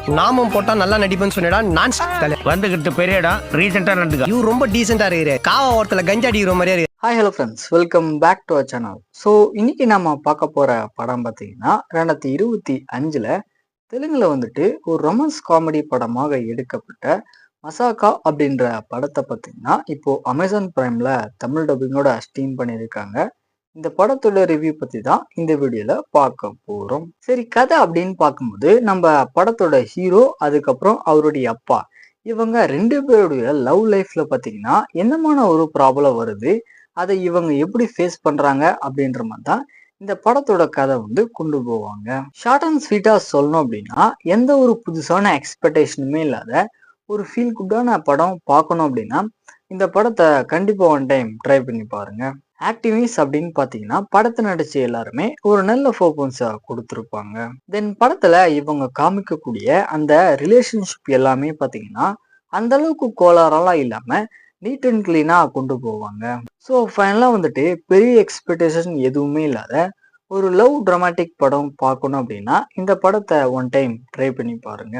நாமும் போட்டா நல்லா நடிப்பேன்னு சொன்னடா. நான் வந்துகிட்டு பெரிய இடம் ரீசெண்டா நடந்துக்க. இவரு ரொம்ப டீசெண்டா இருக்கிற காவா ஓரத்துல கஞ்சா அடிக்கிற மாதிரியா இருக்கு. Hi hello friends, welcome back to our channel. So இன்னைக்கு நம்ம பார்க்க போற படம் பார்த்தீங்கன்னா 2025ல் தெலுங்குல வந்துட்டு ஒரு ரொமான்ஸ் காமெடி படமாக எடுக்கப்பட்ட மசாக்கா அப்படின்ற படத்தை பார்த்தீங்கன்னா இப்போ அமேசான் பிரைம்ல தமிழ் டப்பிங்கோட ஸ்ட்ரீம் பண்ணியிருக்காங்க. இந்த படத்தோட ரிவ்யூ பத்தி தான் இந்த வீடியோல பார்க்க போறோம். சரி, கதை அப்படின்னு பார்க்கும்போது நம்ம படத்தோட ஹீரோ அதுக்கப்புறம் அவருடைய அப்பா இவங்க ரெண்டு பேருடைய லவ் லைஃப்ல பார்த்தீங்கன்னா என்னமான ஒரு ப்ராப்ளம் வருது, அதை இவங்க எப்படி ஃபேஸ் பண்றாங்க அப்படின்ற மாதிரி தான் இந்த படத்தோட கதை வந்து கொண்டு போவாங்க. ஷார்ட் அண்ட் ஸ்வீட்டா சொல்லணும் அப்படின்னா எந்த ஒரு புதுசான எக்ஸ்பெக்டேஷனுமே இல்லாத ஒரு ஃபீல் குட்டான படம் பார்க்கணும் அப்படின்னா இந்த படத்தை கண்டிப்பா ஒன் டைம் ட்ரை பண்ணி பாருங்க. ஆக்டிவிஸ் அப்படின்னு பாத்தீங்கன்னா படத்தை நடிச்ச எல்லாருமே ஒரு நல்ல பர்ஃபார்மன்ஸை கொடுத்துருப்பாங்க. தென் படத்துல இவங்க காமிக்கக்கூடிய அந்த ரிலேஷன்ஷிப் எல்லாமே பாத்தீங்கன்னா அந்த அளவுக்கு கோளாறெல்லாம் இல்லாம நீட் அண்ட் கிளீனா கொண்டு போவாங்க. ஸோ ஃபைனலா வந்துட்டு பெரிய எக்ஸ்பெக்டேஷன் எதுவுமே இல்லாத ஒரு லவ் ட்ராமாட்டிக் படம் பார்க்கணும் அப்படின்னா இந்த படத்தை ஒன் டைம் ட்ரை பண்ணி பாருங்க.